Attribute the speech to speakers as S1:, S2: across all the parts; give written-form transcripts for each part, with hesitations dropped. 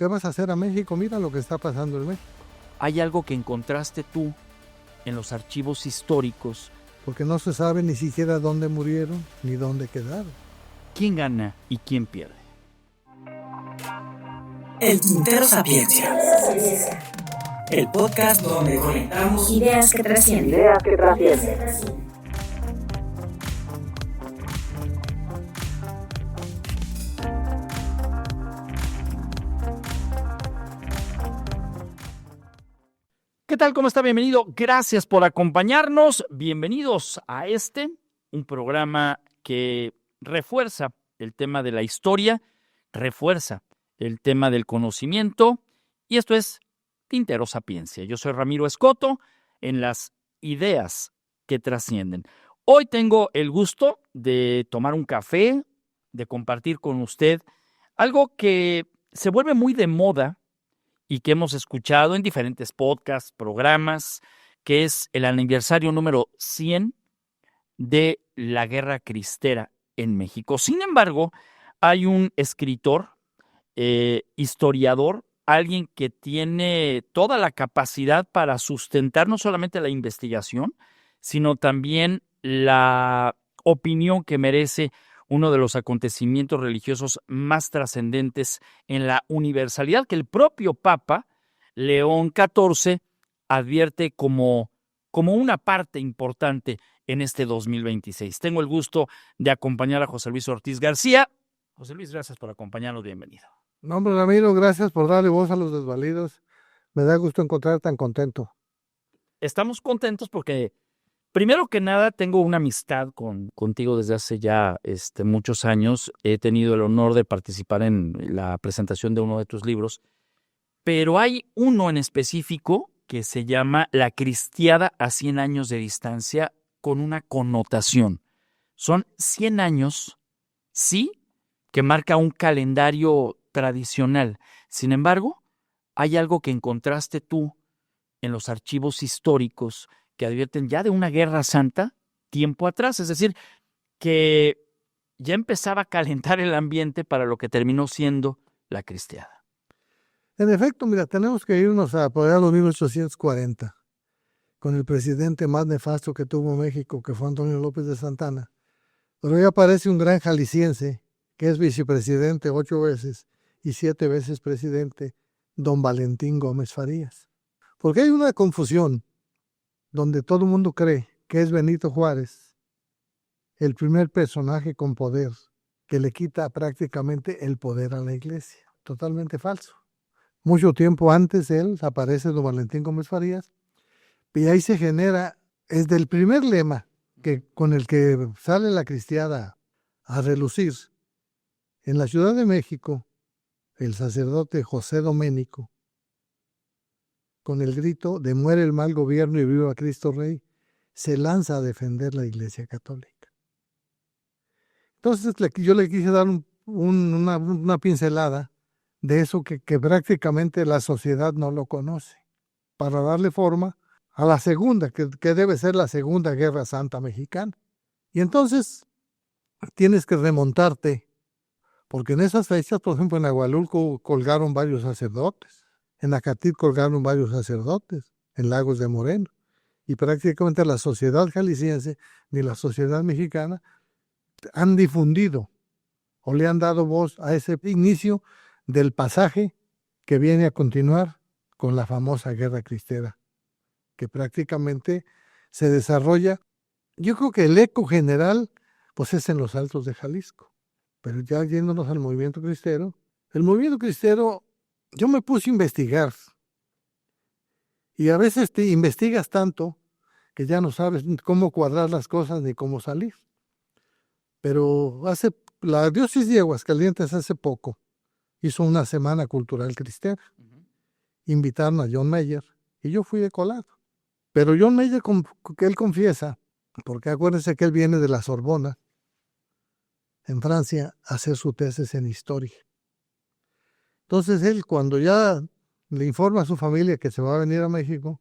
S1: ¿qué vas a hacer a México? Mira lo que está pasando en México.
S2: ¿Hay algo que encontraste tú en los archivos históricos?
S1: Porque no se sabe ni siquiera dónde murieron ni dónde quedaron.
S2: ¿Quién gana y quién pierde?
S3: El Tintero Sapiencia. El podcast donde conectamos
S4: ideas que trascienden.
S2: ¿Qué tal? ¿Cómo está? Bienvenido. Gracias por acompañarnos. Bienvenidos a un programa que refuerza el tema de la historia, refuerza el tema del conocimiento, y esto es Tintero Sapiencia. Yo soy Ramiro Escoto, en las ideas que trascienden. Hoy tengo el gusto de tomar un café, de compartir con usted algo que se vuelve muy de moda y que hemos escuchado en diferentes podcasts, programas, que es el aniversario número 100 de la Guerra Cristera en México. Sin embargo, hay un escritor, historiador, alguien que tiene toda la capacidad para sustentar no solamente la investigación, sino también la opinión que merece uno de los acontecimientos religiosos más trascendentes en la universalidad que el propio Papa León XIV advierte como una parte importante en este 2026. Tengo el gusto de acompañar a José Luis Ortiz García. José Luis, gracias por acompañarnos. Bienvenido.
S1: No, hombre, Ramiro, gracias por darle voz a los desvalidos. Me da gusto encontrar tan contento.
S2: Estamos contentos porque, primero que nada, tengo una amistad contigo desde hace ya muchos años. He tenido el honor de participar en la presentación de uno de tus libros, pero hay uno en específico que se llama La Cristiada a 100 años de distancia, con una connotación. Son 100 años, sí, que marca un calendario tradicional. Sin embargo, hay algo que encontraste tú en los archivos históricos que advierten ya de una guerra santa tiempo atrás, es decir, que ya empezaba a calentar el ambiente para lo que terminó siendo la cristiada.
S1: En efecto, mira, tenemos que irnos a por allá a los 1840, con el presidente más nefasto que tuvo México, que fue Antonio López de Santana. Pero ahí aparece un gran jalisciense, que es vicepresidente 8 veces y 7 veces presidente, don Valentín Gómez Farías. Porque hay una confusión donde todo el mundo cree que es Benito Juárez, el primer personaje con poder, que le quita prácticamente el poder a la iglesia. Totalmente falso. Mucho tiempo antes de él aparece don Valentín Gómez Farías, y ahí se genera, es del primer lema con el que sale la cristiada a relucir. En la Ciudad de México, el sacerdote José Doménico, con el grito de muere el mal gobierno y viva Cristo Rey, se lanza a defender la Iglesia Católica. Entonces yo le quise dar una pincelada de eso que prácticamente la sociedad no lo conoce, para darle forma a la segunda, que debe ser la Segunda Guerra Santa Mexicana. Y entonces tienes que remontarte, porque en esas fechas, por ejemplo, en Agualulco colgaron varios sacerdotes, en Acatil colgaron varios sacerdotes, en Lagos de Moreno, y prácticamente la sociedad jalisciense ni la sociedad mexicana han difundido o le han dado voz a ese inicio del pasaje que viene a continuar con la famosa Guerra Cristera, que prácticamente se desarrolla. Yo creo que el eco general pues es en los Altos de Jalisco, pero ya yéndonos al movimiento cristero, el movimiento cristero, yo me puse a investigar, y a veces te investigas tanto que ya no sabes cómo cuadrar las cosas ni cómo salir. Pero la diócesis de Aguascalientes hace poco hizo una semana cultural cristera. Invitaron a John Mayer y yo fui de colado. Pero John Mayer, que él confiesa, porque acuérdense que él viene de la Sorbona, en Francia, a hacer su tesis en historia. Entonces él, cuando ya le informa a su familia que se va a venir a México,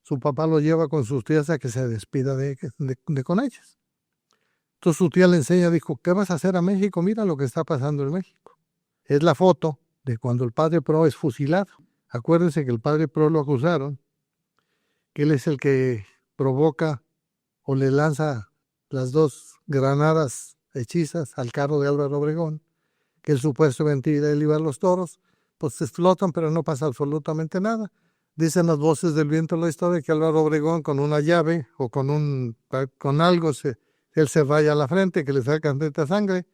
S1: su papá lo lleva con sus tías a que se despida de con ellas. Entonces su tía le enseña, dijo, ¿qué vas a hacer a México? Mira lo que está pasando en México. Es la foto de cuando el padre Pro es fusilado. Acuérdense que el padre Pro lo acusaron, que él es el que provoca o le lanza las 2 granadas hechizas al carro de Álvaro Obregón, que el supuestamente iba a liberar los toros, pues se explotan, pero no pasa absolutamente nada. Dicen las voces del viento en la historia que Álvaro Obregón con una llave o con algo, él se raya a la frente, que le sacan tanta sangre,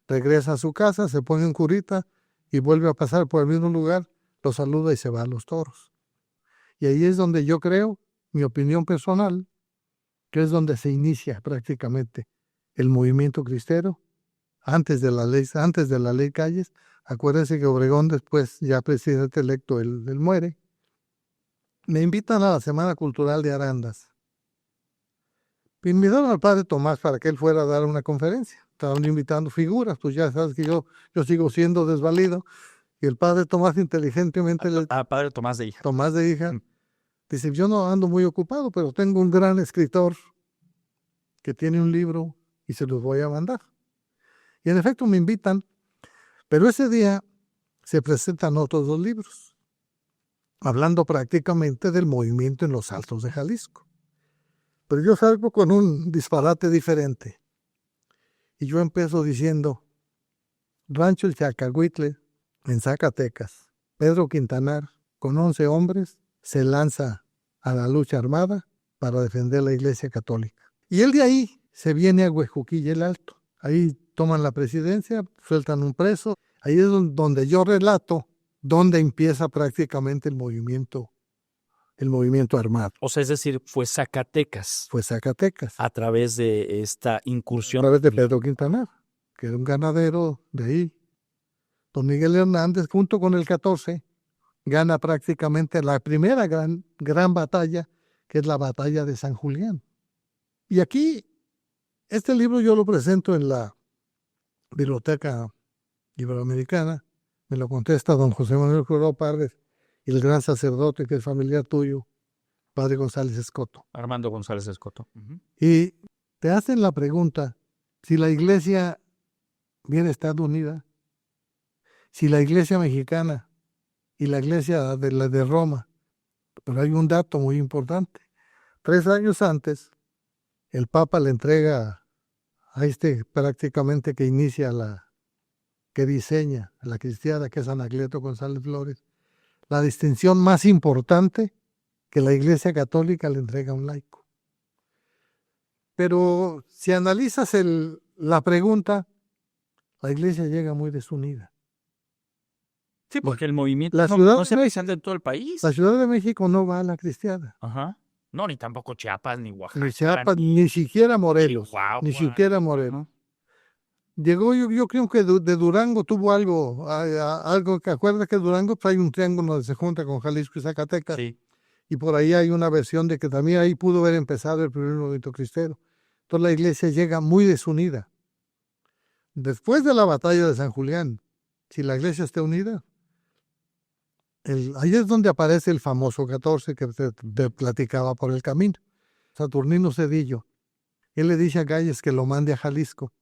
S1: regresa a su casa, se pone un curita y vuelve a pasar por el mismo lugar, lo saluda y se va a los toros. Y ahí es donde yo creo, mi opinión personal, que es donde se inicia prácticamente el movimiento cristero, antes de la ley Calles. Acuérdense que Obregón después, ya presidente electo, él muere. Me invitan a la Semana Cultural de Arandas. Me invitaron al padre Tomás para que él fuera a dar una conferencia. Estaban invitando figuras, pues ya sabes que yo sigo siendo desvalido. Y el padre Tomás inteligentemente...
S2: Padre Tomás de Hija.
S1: Tomás de Hija. Dice, yo no ando muy ocupado, pero tengo un gran escritor que tiene un libro y se los voy a mandar. Y en efecto me invitan, pero ese día se presentan otros 2 libros, hablando prácticamente del movimiento en los Altos de Jalisco. Pero yo salgo con un disparate diferente. Y yo empiezo diciendo, Rancho El Chacahuitle, en Zacatecas, Pedro Quintanar, con 11 hombres, se lanza a la lucha armada para defender la Iglesia Católica. Y él de ahí se viene a Huejuquilla el Alto. Ahí toman la presidencia, sueltan un preso. Ahí es donde yo relato dónde empieza prácticamente el movimiento armado.
S2: O sea, es decir, fue Zacatecas.
S1: Fue Zacatecas.
S2: A través de esta incursión.
S1: A través de Pedro Quintanar, que era un ganadero de ahí. Don Miguel Hernández, junto con el 14, gana prácticamente la primera gran batalla, que es la batalla de San Julián. Y aquí, este libro yo lo presento en la Biblioteca Iberoamericana, me lo contesta don José Manuel Jurado Pardes y el gran sacerdote que es familiar tuyo, padre González Escoto.
S2: Armando González Escoto.
S1: Y te hacen la pregunta, si la Iglesia hubiera estado unida, si la Iglesia mexicana y la Iglesia de Roma, pero hay un dato muy importante. 3 años antes, el Papa le entrega a prácticamente que inicia que diseña la cristiana, que es Anacleto González Flores, la distinción más importante que la Iglesia Católica le entrega a un laico. Pero si analizas la pregunta, la Iglesia llega muy desunida.
S2: Sí, porque el movimiento
S1: la
S2: no se presenta en todo el país.
S1: La Ciudad de México no va a la cristiana.
S2: Ajá. No, ni tampoco Chiapas, ni Oaxaca.
S1: Ni Chiapas, ni siquiera Morelos.
S2: Chihuahua,
S1: ni siquiera Morelos. Llegó, yo creo que de Durango tuvo algo que acuerda que Durango pues hay un triángulo donde se junta con Jalisco y Zacatecas.
S2: Sí.
S1: Y por ahí hay una versión de que también ahí pudo haber empezado el primer movimiento cristero. Entonces la Iglesia llega muy desunida. Después de la batalla de San Julián, si la Iglesia está unida, ahí es donde aparece el famoso 14 que te platicaba por el camino. Saturnino Cedillo. Él le dice a Calles que lo mande a Jalisco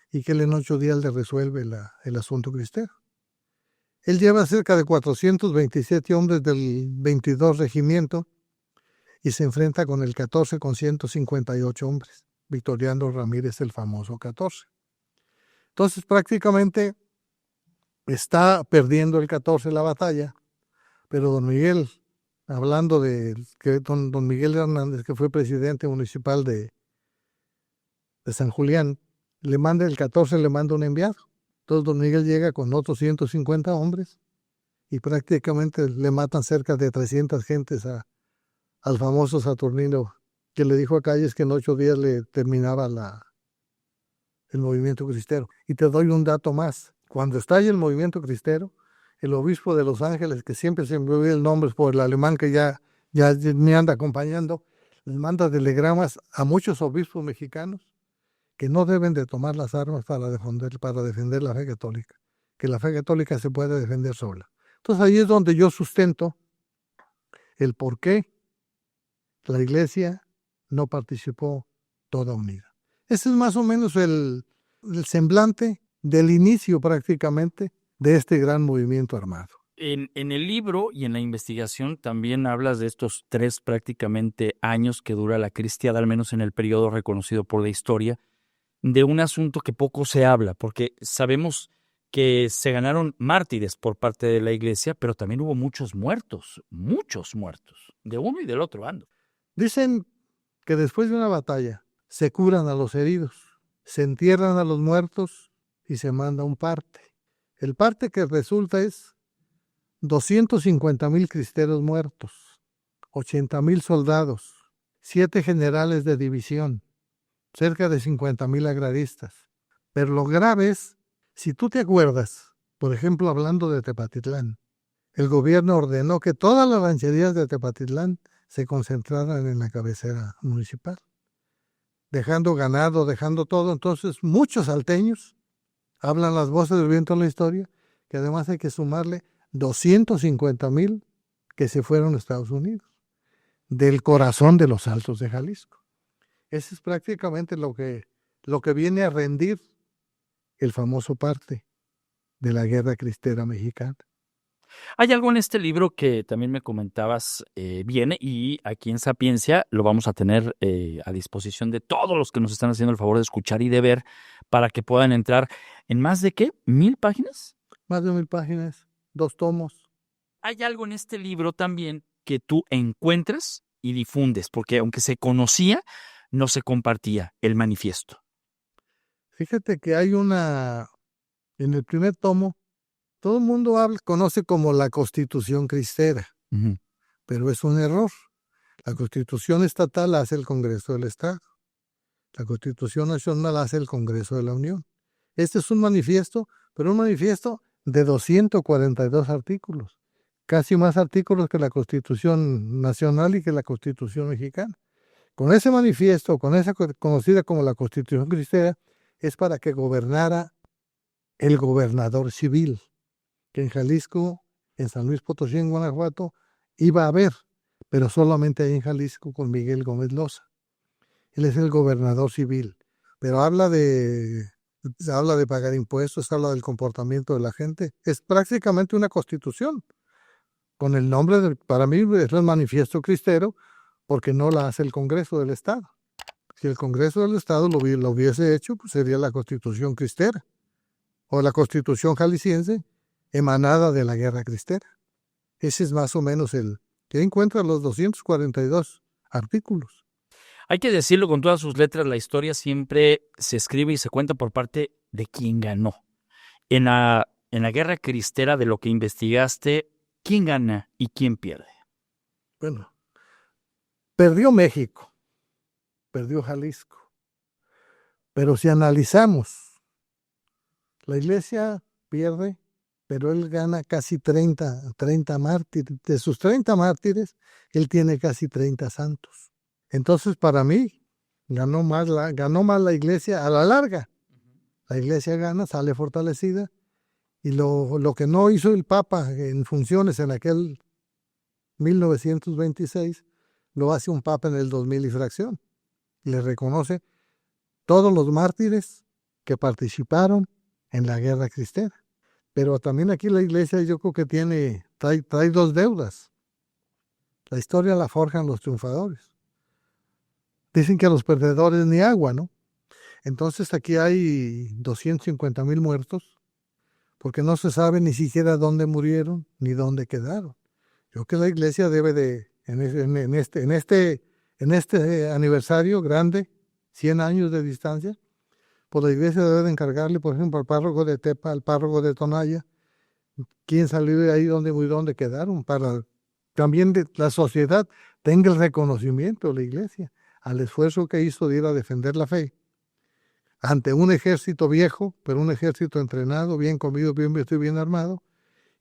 S1: y que él en 8 días le resuelve el asunto cristero. Él lleva cerca de 427 hombres del 22 regimiento y se enfrenta con el 14 con 158 hombres. Victoriano Ramírez, el famoso 14. Entonces prácticamente está perdiendo el 14 la batalla, pero don Miguel, hablando de que don Miguel Hernández, que fue presidente municipal de San Julián, le manda el 14, le manda un enviado. Entonces don Miguel llega con otros 150 hombres y prácticamente le matan cerca de 300 gentes al famoso Saturnino, que le dijo a Calles que en 8 días le terminaba el movimiento cristero. Y te doy un dato más. Cuando estalla el movimiento cristero, el obispo de Los Ángeles, que siempre se me olvida el nombre por el alemán que ya me anda acompañando, les manda telegramas a muchos obispos mexicanos que no deben de tomar las armas para defender la fe católica, que la fe católica se puede defender sola. Entonces ahí es donde yo sustento el por qué la Iglesia no participó toda unida. Ese es más o menos el semblante del inicio prácticamente de este gran movimiento armado.
S2: En el libro y en la investigación también hablas de estos 3 prácticamente años que dura la cristiada, al menos en el periodo reconocido por la historia, de un asunto que poco se habla, porque sabemos que se ganaron mártires por parte de la iglesia, pero también hubo muchos muertos, de uno y del otro bando.
S1: Dicen que después de una batalla se curan a los heridos, se entierran a los muertos y se manda un parte. El parte que resulta es 250,000 cristeros muertos, 80,000 soldados, 7 generales de división, cerca de 50,000 agraristas. Pero lo grave es, si tú te acuerdas, por ejemplo, hablando de Tepatitlán, el gobierno ordenó que todas las rancherías de Tepatitlán se concentraran en la cabecera municipal, dejando ganado, dejando todo. Entonces, muchos salteños, hablan las voces del viento en la historia, que además hay que sumarle 250,000 que se fueron a Estados Unidos, del corazón de los Altos de Jalisco. Ese es prácticamente lo que viene a rendir el famoso parte de la Guerra Cristera Mexicana.
S2: Hay algo en este libro que también me comentabas viene, y aquí en Sapiencia lo vamos a tener a disposición de todos los que nos están haciendo el favor de escuchar y de ver, para que puedan entrar en más de, ¿qué? ¿1,000 páginas?
S1: Más de 1,000 páginas, 2 tomos.
S2: Hay algo en este libro también que tú encuentras y difundes, porque aunque se conocía, no se compartía, el manifiesto.
S1: Fíjate que hay en el primer tomo, todo el mundo conoce como la Constitución Cristera, pero es un error. La Constitución estatal la hace el Congreso del Estado. La Constitución Nacional la hace el Congreso de la Unión. Este es un manifiesto, pero un manifiesto de 242 artículos. Casi más artículos que la Constitución Nacional y que la Constitución Mexicana. Con ese manifiesto, con esa conocida como la Constitución Cristera, es para que gobernara el gobernador civil, que en Jalisco, en San Luis Potosí, en Guanajuato, iba a haber, pero solamente ahí en Jalisco con Miguel Gómez Loza. Él es el gobernador civil, pero habla de pagar impuestos, habla del comportamiento de la gente. Es prácticamente una constitución, con el nombre, para mí es el manifiesto cristero, porque no la hace el Congreso del Estado. Si el Congreso del Estado lo hubiese hecho, pues sería la Constitución Cristera, o la Constitución Jalisciense, emanada de la Guerra Cristera. Ese es más o menos que encuentra los 242 artículos.
S2: Hay que decirlo con todas sus letras, la historia siempre se escribe y se cuenta por parte de quien ganó. En la Guerra Cristera, de lo que investigaste, ¿quién gana y quién pierde?
S1: Bueno, perdió México, perdió Jalisco, pero si analizamos, la iglesia pierde, pero él gana casi 30 mártires. De sus 30 mártires, él tiene casi 30 santos. Entonces, para mí, ganó más la iglesia a la larga. La iglesia gana, sale fortalecida, y lo que no hizo el Papa en funciones en aquel 1926, lo hace un Papa en el 2000 y fracción. Le reconoce todos los mártires que participaron en la Guerra Cristera. Pero también aquí la iglesia, yo creo que trae 2 deudas. La historia la forjan los triunfadores. Dicen que a los perdedores ni agua, ¿no? Entonces aquí hay 250,000 muertos, porque no se sabe ni siquiera dónde murieron ni dónde quedaron. Yo creo que la iglesia debe en este aniversario grande, 100 años de distancia, pues la iglesia debe de encargarle, por ejemplo, al párroco de Tepa, al párroco de Tonaya, quién salió de ahí, dónde quedaron, para también la sociedad tenga el reconocimiento de la iglesia al esfuerzo que hizo de ir a defender la fe ante un ejército viejo, pero un ejército entrenado, bien comido, bien vestido, bien armado,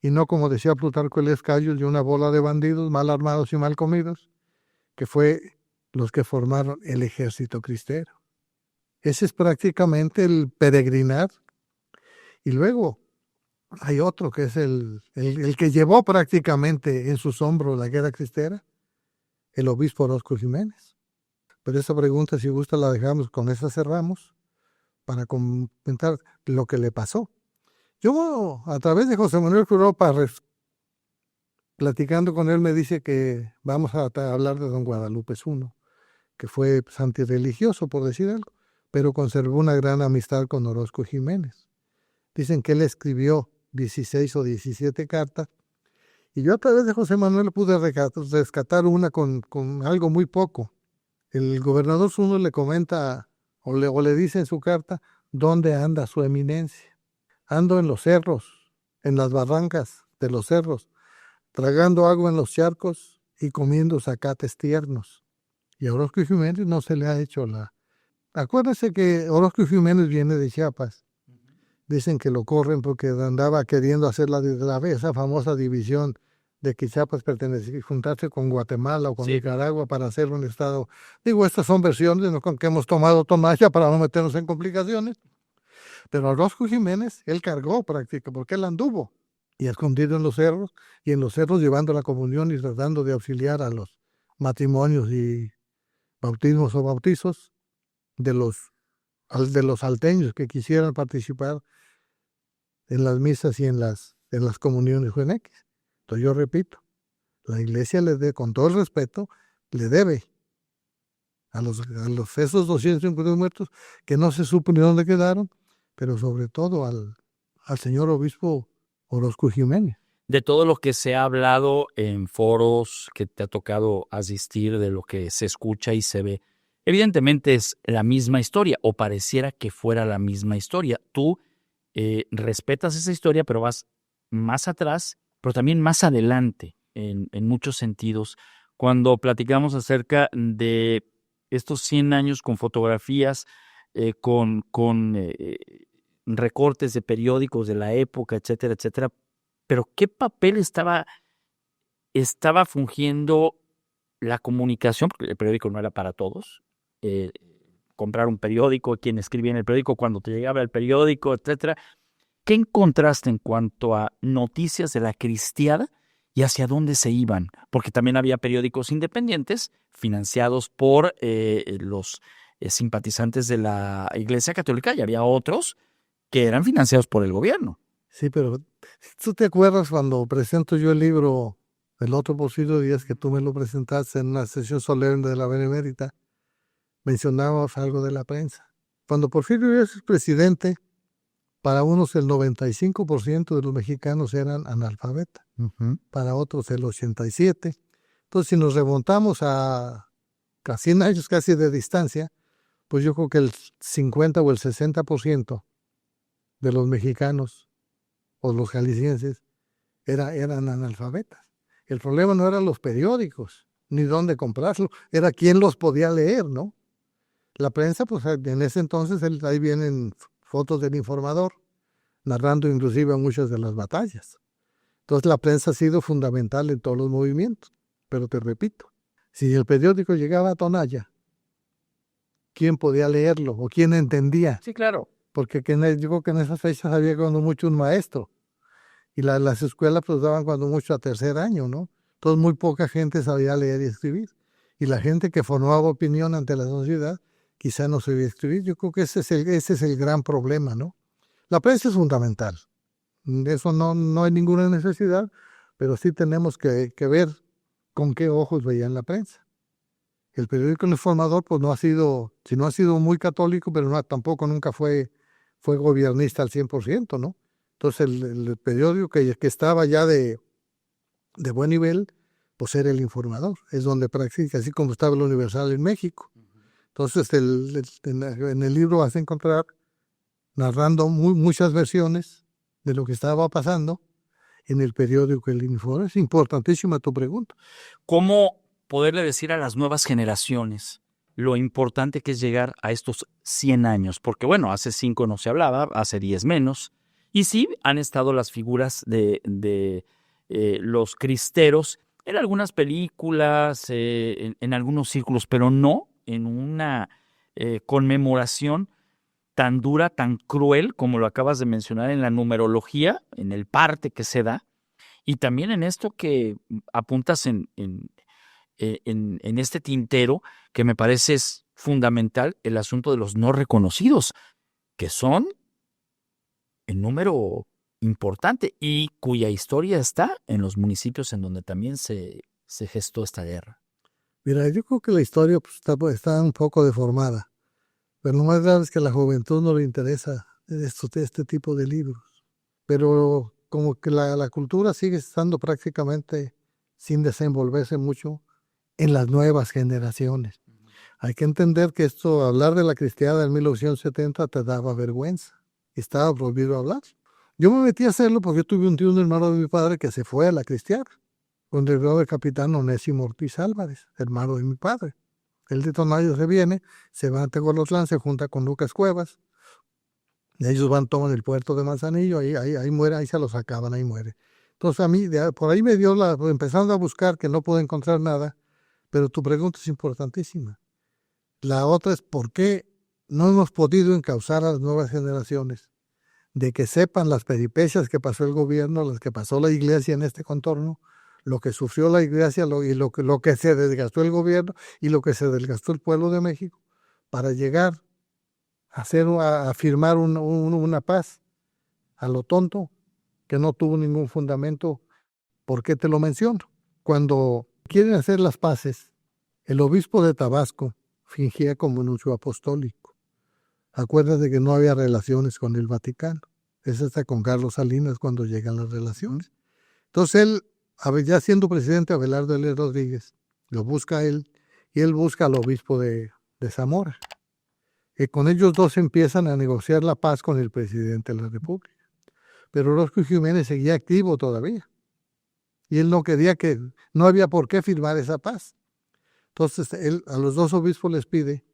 S1: y no, como decía Plutarco Elías Calles, de una bola de bandidos mal armados y mal comidos, que fue los que formaron el ejército cristero. Ese es prácticamente el peregrinar. Y luego hay otro que es el que llevó prácticamente en sus hombros la Guerra Cristera, el obispo Orozco Jiménez. Pero esa pregunta, si gusta, la dejamos, con esa cerramos, para comentar lo que le pasó. Yo, a través de José Manuel Figueroa Parres, platicando con él, me dice que vamos a hablar de don Guadalupe I, que fue pues, antirreligioso, por decir algo, pero conservó una gran amistad con Orozco Jiménez. Dicen que él escribió 16 o 17 cartas, y yo a través de José Manuel pude rescatar una con algo muy poco. El gobernador Zuno le comenta o le dice en su carta dónde anda su eminencia. Ando en los cerros, en las barrancas de los cerros, tragando agua en los charcos y comiendo zacates tiernos. Y a Orozco Jiménez no se le ha hecho la... Acuérdense que Orozco Jiménez viene de Chiapas. Dicen que lo corren porque andaba queriendo hacer esa famosa división de que Chiapas pertenecía, juntarse con Guatemala o con Nicaragua para hacer un estado. Digo, estas son versiones ¿no? con que hemos tomado Tomasha para no meternos en complicaciones. Pero Orozco Jiménez, él cargó prácticamente, porque él anduvo y escondido en los cerros, y en los cerros llevando la comunión y tratando de auxiliar a los matrimonios y bautismos o bautizos de los salteños que quisieran participar en las misas y en las comuniones jueneques. Entonces yo repito, la iglesia con todo el respeto, le debe a esos 250 muertos que no se supo ni dónde quedaron, pero sobre todo al señor obispo Orozco Jiménez.
S2: De todo lo que se ha hablado en foros que te ha tocado asistir, de lo que se escucha y se ve, evidentemente es la misma historia, o pareciera que fuera la misma historia. Tú respetas esa historia, pero vas más atrás, pero también más adelante en muchos sentidos. Cuando platicamos acerca de estos 100 años con fotografías, con recortes de periódicos de la época, etcétera, etcétera, pero ¿qué papel estaba fungiendo la comunicación? Porque el periódico no era para todos. Comprar un periódico, quien escribía en el periódico, cuando te llegaba el periódico, etcétera. ¿Qué encontraste en cuanto a noticias de la cristiada y hacia dónde se iban? Porque también había periódicos independientes financiados por los simpatizantes de la Iglesia Católica, y había otros que eran financiados por el gobierno.
S1: Sí, pero ¿tú te acuerdas cuando presento yo el libro El otro Porfirio Díaz, que tú me lo presentaste en una sesión solemne de la Benemérita? Mencionábamos algo de la prensa. Cuando Porfirio Díaz es presidente, para unos el 95% de los mexicanos eran analfabetas, para otros el 87%. Entonces, si nos remontamos a 100 años casi de distancia, pues yo creo que el 50 o el 60% de los mexicanos o los jaliscienses eran analfabetas. El problema no eran los periódicos, ni dónde comprarlo, era quién los podía leer, ¿no? La prensa, pues en ese entonces, ahí vienen fotos del informador, narrando inclusive muchas de las batallas. Entonces la prensa ha sido fundamental en todos los movimientos. Pero te repito, si el periódico llegaba a Tonaya, ¿quién podía leerlo o quién entendía?
S2: Sí, claro.
S1: Porque yo creo que en esas fechas había cuando mucho un maestro. Y las escuelas pues daban cuando mucho a tercer año, ¿no? Entonces muy poca gente sabía leer y escribir. Y la gente que formaba opinión ante la sociedad quizá no sabía escribir. Yo creo que ese es el gran problema, ¿no? La prensa es fundamental. Eso no hay ninguna necesidad, pero sí tenemos que ver con qué ojos veían la prensa. El periódico El Informador pues no ha sido muy católico, pero tampoco nunca fue gobiernista al 100%, ¿no? Entonces el periódico que estaba ya de buen nivel, pues era El Informador, es donde practica, así como estaba el Universal en México. Entonces en el libro vas a encontrar narrando muchas versiones de lo que estaba pasando en el periódico El Informador. Es importantísima tu pregunta.
S2: ¿Cómo poderle decir a las nuevas generaciones lo importante que es llegar a estos 100 años? Porque bueno, hace 5 no se hablaba, hace 10 menos. Y sí han estado las figuras de los cristeros en algunas películas, en algunos círculos, pero no en una conmemoración tan dura, tan cruel, como lo acabas de mencionar, en la numerología, en el parte que se da, y también en esto que apuntas en este tintero, que me parece es fundamental, el asunto de los no reconocidos, que son en número importante y cuya historia está en los municipios en donde también se gestó esta guerra.
S1: Mira, yo creo que la historia está un poco deformada, pero lo más grave es que a la juventud no le interesa este tipo de libros. Pero como que la cultura sigue estando prácticamente sin desenvolverse mucho en las nuevas generaciones. Hay que entender que hablar de la cristiada en 1970 te daba vergüenza. Estaba prohibido hablar. Yo me metí a hacerlo porque yo tuve un tío, un hermano de mi padre, que se fue a la cristiada, con el grado de capitán Onésimo Ortiz Álvarez, hermano de mi padre. Él de Tonayo se viene, se va a Tegolotlán, se junta con Lucas Cuevas. Y ellos toman el puerto de Manzanillo, ahí muere, ahí se lo sacaban, ahí muere. Entonces a mí, por ahí me dio empezando a buscar, que no pude encontrar nada, pero tu pregunta es importantísima. La otra es por qué no hemos podido encauzar a las nuevas generaciones de que sepan las peripecias que pasó el gobierno, las que pasó la iglesia en este contorno, lo que sufrió la iglesia y lo que se desgastó el gobierno y lo que se desgastó el pueblo de México para llegar a firmar una paz a lo tonto que no tuvo ningún fundamento. ¿Por qué te lo menciono? Cuando quieren hacer las paces, el obispo de Tabasco fingía como nuncio apostólico. Acuérdate que no había relaciones con el Vaticano. Es hasta con Carlos Salinas cuando llegan las relaciones. Entonces él, ya siendo presidente Abelardo L. Rodríguez, lo busca él y él busca al obispo de Zamora. Y con ellos dos empiezan a negociar la paz con el presidente de la República. Pero Orozco Jiménez seguía activo todavía. Y él no había por qué firmar esa paz. Entonces él a los dos obispos les pide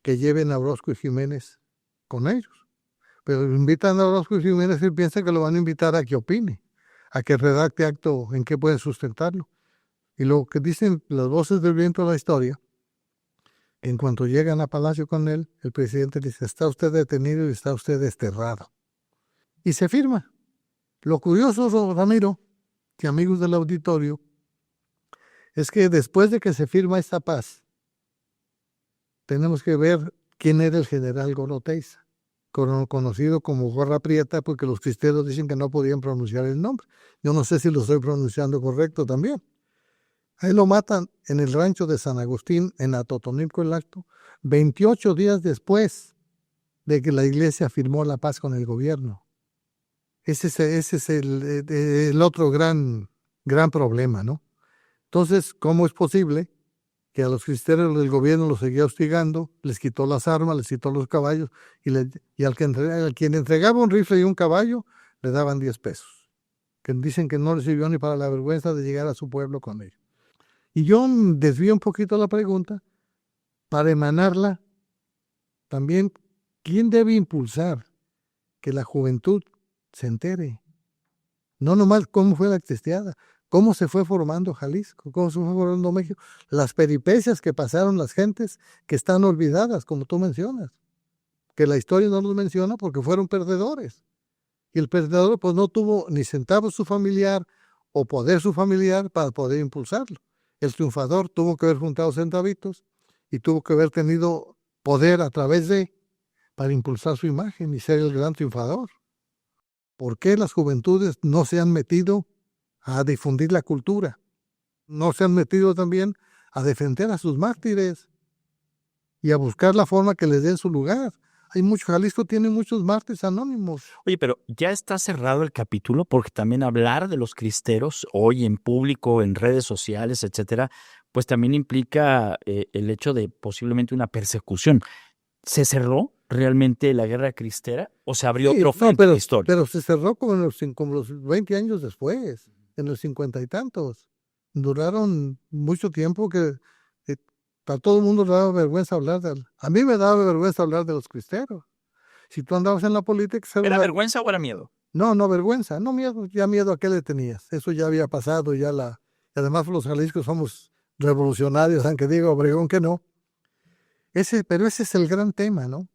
S1: que lleven a Orozco Jiménez con ellos. Pero invitan a Orozco Jiménez y él piensa que lo van a invitar a que opine, a que redacte acto en que pueden sustentarlo. Y lo que dicen las voces del viento de la historia, en cuanto llegan a Palacio con él, el presidente dice: está usted detenido y está usted desterrado. Y se firma. Lo curioso, Ramiro, que amigos del auditorio, es que después de que se firma esta paz, tenemos que ver quién era el general Goroteiza, conocido como Gorra Prieta, porque los cristeros dicen que no podían pronunciar el nombre. Yo no sé si lo estoy pronunciando correcto también. Ahí lo matan en el rancho de San Agustín, en Atotonilco el Alto, 28 días después de que la iglesia firmó la paz con el gobierno. Ese es el otro gran problema, ¿no? Entonces, ¿cómo es posible que a los cristeros del gobierno los seguía hostigando, les quitó las armas, les quitó los caballos, y al quien entregaba un rifle y un caballo, le daban 10 pesos? Que dicen que no le sirvió ni para la vergüenza de llegar a su pueblo con ellos. Y yo desvío un poquito la pregunta para emanarla también. ¿Quién debe impulsar que la juventud se entere? No nomás cómo fue la cristiada, cómo se fue formando Jalisco, cómo se fue formando México, las peripecias que pasaron las gentes que están olvidadas, como tú mencionas, que la historia no los menciona porque fueron perdedores. Y el perdedor pues no tuvo ni centavos su familiar o poder su familiar para poder impulsarlo. El triunfador tuvo que haber juntado centavitos y tuvo que haber tenido poder a través para impulsar su imagen y ser el gran triunfador. ¿Por qué las juventudes no se han metido a difundir la cultura? No se han metido también a defender a sus mártires y a buscar la forma que les den su lugar. Jalisco tiene muchos mártires anónimos.
S2: Oye, pero ya está cerrado el capítulo, porque también hablar de los cristeros hoy en público, en redes sociales, etcétera, pues también implica el hecho de posiblemente una persecución. ¿Se cerró realmente la guerra cristera o se abrió otro frente de historia?
S1: Pero se cerró como los 20 años después, en los 50 y tantos. Duraron mucho tiempo que a todo el mundo le daba vergüenza hablar a mí me daba vergüenza hablar de los cristeros. Si tú andabas en la política...
S2: ¿Era vergüenza o era miedo?
S1: No, vergüenza, no miedo. Ya miedo a qué le tenías. Eso ya había pasado, y además los jaliscos somos revolucionarios, aunque diga Obregón que no. Pero ese es el gran tema, ¿no?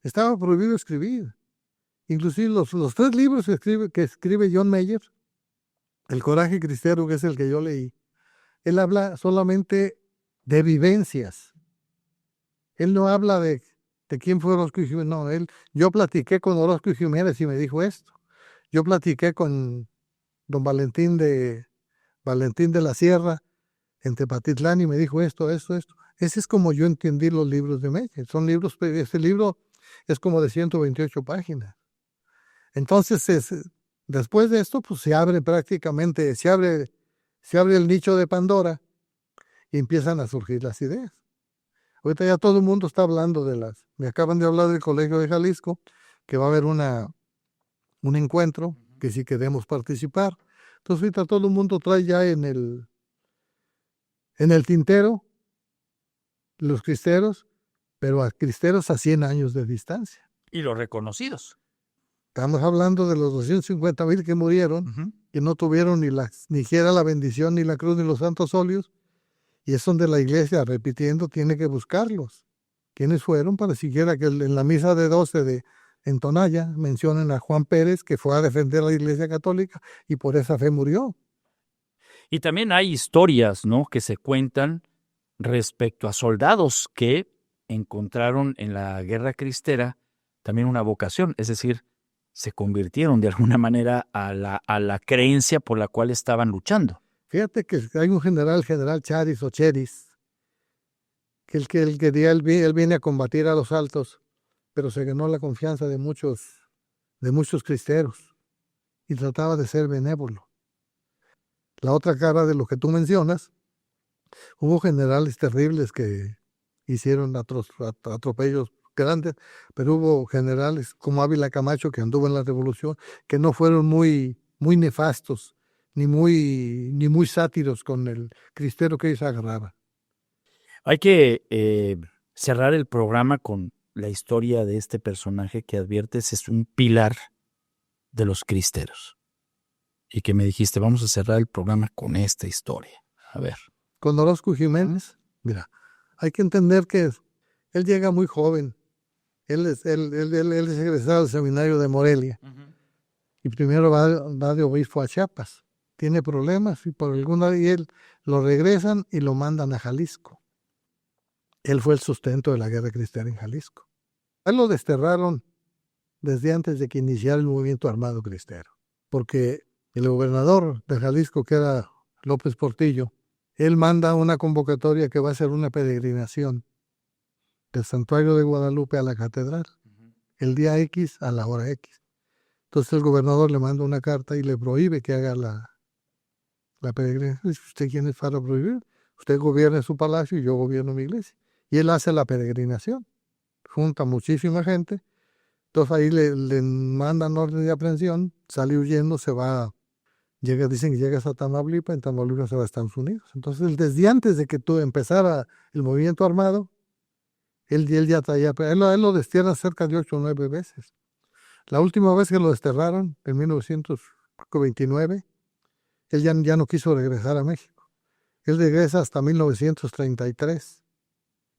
S1: Estaba prohibido escribir. Inclusive los 3 libros que escribe John Mayer, El coraje cristero, que es el que yo leí, él habla solamente de vivencias. Él no habla de quién fue Orozco Jiménez. No, yo platiqué con Orozco Jiménez y me dijo esto. Yo platiqué con don Valentín de la Sierra en Tepatitlán y me dijo esto. Ese es como yo entendí los libros de Meche. Son libros, ese libro es como de 128 páginas. Entonces, después de esto, pues se abre el nicho de Pandora y empiezan a surgir las ideas. Ahorita ya todo el mundo está hablando me acaban de hablar del Colegio de Jalisco, que va a haber un encuentro, que si queremos participar. Entonces ahorita todo el mundo trae ya en el tintero los cristeros, pero a cristeros a 100 años de distancia.
S2: Y los reconocidos.
S1: Estamos hablando de los 250,000 que murieron, que no tuvieron ni siquiera la bendición, ni la cruz, ni los santos óleos, y es donde la iglesia, repitiendo, tiene que buscarlos. ¿Quiénes fueron? Para siquiera que en la misa de 12 en Tonaya mencionen a Juan Pérez, que fue a defender a la iglesia católica y por esa fe murió.
S2: Y también hay historias, ¿no?, que se cuentan respecto a soldados que encontraron en la guerra cristera también una vocación, es decir, se convirtieron de alguna manera a la creencia por la cual estaban luchando.
S1: Fíjate que hay un general Charis o Cheris, que él viene a combatir a los altos, pero se ganó la confianza de muchos cristeros y trataba de ser benévolo. La otra cara de lo que tú mencionas, hubo generales terribles que hicieron atropellos grandes, pero hubo generales como Ávila Camacho, que anduvo en la revolución, que no fueron muy, muy nefastos, ni muy sátiros con el cristero que ellos agarraban.
S2: Hay que cerrar el programa con la historia de este personaje que adviertes es un pilar de los cristeros. Y que me dijiste, vamos a cerrar el programa con esta historia. A ver.
S1: Con Orozco Jiménez, mira, hay que entender que él llega muy joven. Él es egresado del seminario de Morelia. Y primero va de obispo a Chiapas. Tiene problemas y él lo regresan y lo mandan a Jalisco. Él fue el sustento de la guerra cristera en Jalisco. Él lo desterraron desde antes de que iniciara el movimiento armado cristero, porque el gobernador de Jalisco, que era López Portillo, él manda una convocatoria que va a ser una peregrinación del santuario de Guadalupe a la catedral, el día X a la hora X. Entonces el gobernador le manda una carta y le prohíbe que haga la peregrinación. Dice, ¿usted quién es para prohibir? Usted gobierna su palacio y yo gobierno mi iglesia. Y él hace la peregrinación, junta muchísima gente. Entonces ahí le mandan orden de aprehensión, sale huyendo, dicen que llega a Tamaulipas, en Tamaulipas se va a Estados Unidos. Entonces desde antes de que empezara el movimiento armado, él ya traía, él lo destierran cerca de 8 o 9 veces. La última vez que lo desterraron, en 1929, él ya no quiso regresar a México. Él regresa hasta 1933,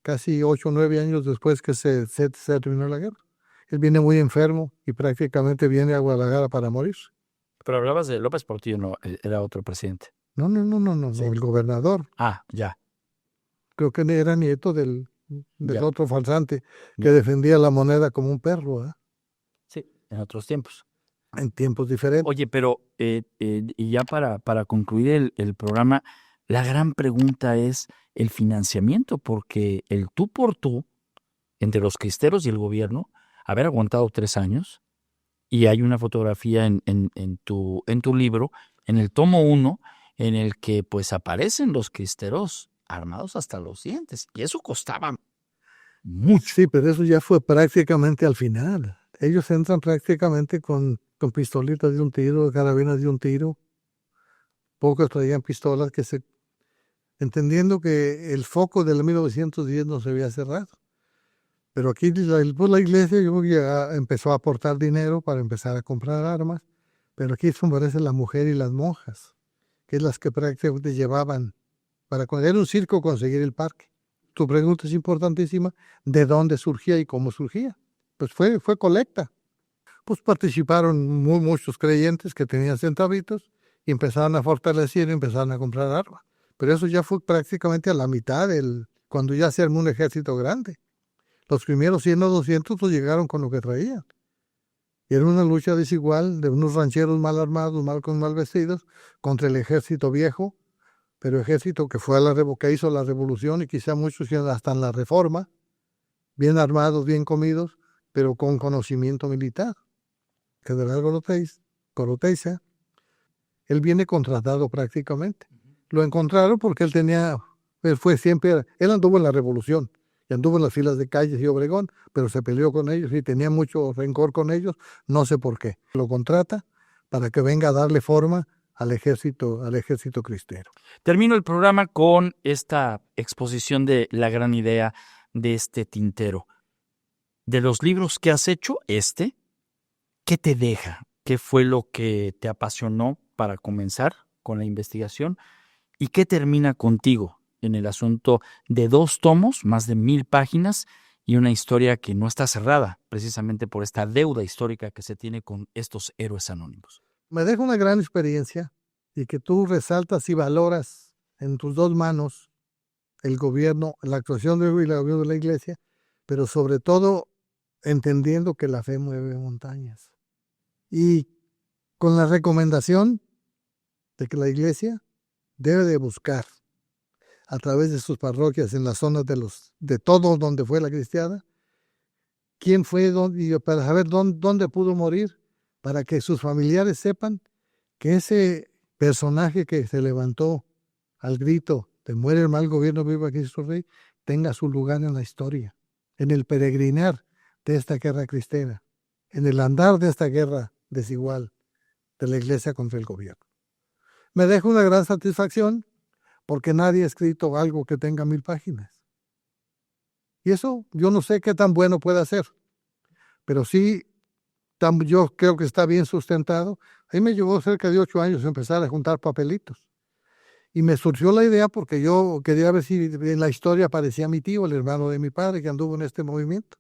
S1: casi 8 o 9 años después que se terminó la guerra. Él viene muy enfermo y prácticamente viene a Guadalajara para morir.
S2: Pero hablabas de López Portillo, no, era otro presidente.
S1: No, sí. El gobernador.
S2: Ah, ya.
S1: Creo que era nieto del otro falsante que defendía la moneda como un perro, ¿eh?
S2: Sí, en otros tiempos.
S1: En tiempos diferentes.
S2: Oye, pero y ya para concluir el programa, la gran pregunta es el financiamiento, porque el tú por tú, entre los cristeros y el gobierno, haber aguantado 3 años, y hay una fotografía en tu libro, en el tomo 1, en el que pues aparecen los cristeros armados hasta los dientes, y eso costaba mucho.
S1: Sí, pero eso ya fue prácticamente al final. Ellos entran prácticamente con pistolitas de un tiro, carabinas de un tiro. Pocos traían pistolas entendiendo que el foco del 1910 no se había cerrado. Pero aquí la iglesia empezó a aportar dinero para empezar a comprar armas, pero aquí aparecen la mujer y las monjas, que es las que prácticamente llevaban para era un circo conseguir el parque. Tu pregunta es importantísima, ¿de dónde surgía y cómo surgía? Pues fue colecta. Pues participaron muchos creyentes que tenían centavitos y empezaron a fortalecer y empezaron a comprar armas. Pero eso ya fue prácticamente a la mitad cuando ya se armó un ejército grande. Los primeros 100 o 200 pues llegaron con lo que traían. Y era una lucha desigual de unos rancheros mal armados, mal vestidos, contra el ejército viejo, pero ejército que fue que hizo la revolución y quizá muchos hasta en la reforma, bien armados, bien comidos, pero con conocimiento militar. General Coroteiza, él viene contratado prácticamente. Lo encontraron porque él anduvo en la revolución y anduvo en las filas de Calles y Obregón, pero se peleó con ellos y tenía mucho rencor con ellos, no sé por qué. Lo contrata para que venga a darle forma al ejército cristero.
S2: Termino el programa con esta exposición de la gran idea de este tintero. De los libros que has hecho, ¿qué te deja? ¿Qué fue lo que te apasionó para comenzar con la investigación? ¿Y qué termina contigo en el asunto de 2 tomos, más de 1000 páginas y una historia que no está cerrada precisamente por esta deuda histórica que se tiene con estos héroes anónimos?
S1: Me deja una gran experiencia y que tú resaltas y valoras en tus 2 manos el gobierno, la actuación de la gobierno de la iglesia, pero sobre todo entendiendo que la fe mueve montañas. Y con la recomendación de que la iglesia debe de buscar a través de sus parroquias en las zonas de todo donde fue la cristiada, quién fue, para saber dónde pudo morir, para que sus familiares sepan que ese personaje que se levantó al grito de muere el mal gobierno, viva Cristo Rey, tenga su lugar en la historia, en el peregrinar de esta guerra cristiana, en el andar de esta guerra desigual de la iglesia contra el gobierno. Me deja una gran satisfacción porque nadie ha escrito algo que tenga 1000 páginas. Y eso yo no sé qué tan bueno puede ser, pero sí, yo creo que está bien sustentado. Ahí me llevó cerca de 8 años empezar a juntar papelitos. Y me surgió la idea porque yo quería ver si en la historia aparecía mi tío, el hermano de mi padre, que anduvo en este movimiento.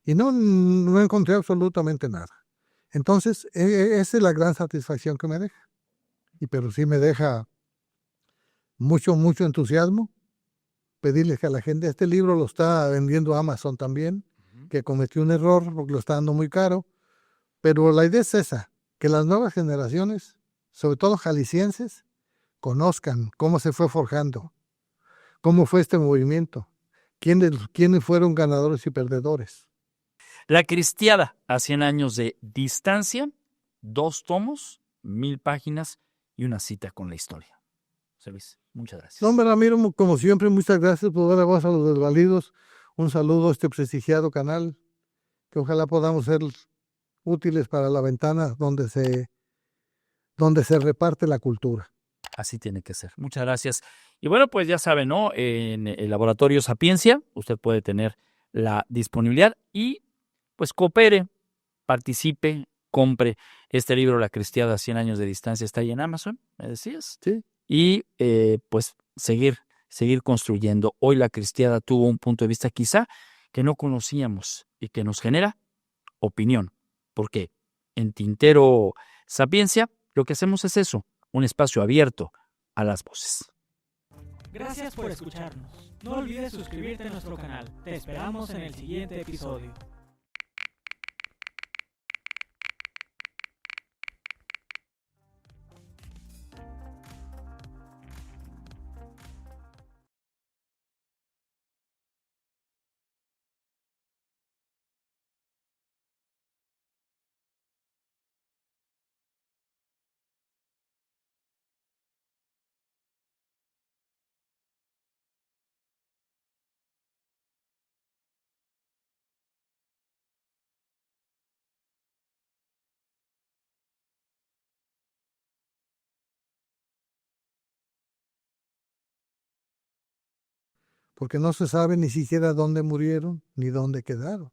S1: Y no encontré absolutamente nada. Entonces, esa es la gran satisfacción que me deja. Pero sí me deja mucho entusiasmo pedirles que a la gente, este libro lo está vendiendo Amazon también, que cometió un error porque lo está dando muy caro, pero la idea es esa, que las nuevas generaciones, sobre todo jaliscienses, conozcan cómo se fue forjando, cómo fue este movimiento, quiénes fueron ganadores y perdedores.
S2: La Cristiada a 100 años de distancia, 2 tomos, 1000 páginas y una cita con la historia. José Luis, muchas gracias.
S1: No, Ramiro, como siempre, muchas gracias por dar la voz a los desvalidos. Un saludo a este prestigiado canal, que ojalá podamos ser útiles para la ventana donde se reparte la cultura.
S2: Así tiene que ser. Muchas gracias. Y bueno, pues ya saben, ¿no? En el Laboratorio Sapiencia usted puede tener la disponibilidad y pues coopere, participe, compre este libro, La Cristiada, 100 años de distancia, está ahí en Amazon, ¿me decías?
S1: Sí.
S2: Y pues seguir construyendo. Hoy La Cristiada tuvo un punto de vista quizá que no conocíamos y que nos genera opinión. Porque en Tintero Sapiencia lo que hacemos es eso, un espacio abierto a las voces.
S3: Gracias por escucharnos. No olvides suscribirte a nuestro canal. Te esperamos en el siguiente episodio.
S1: Porque no se sabe ni siquiera dónde murieron ni dónde quedaron.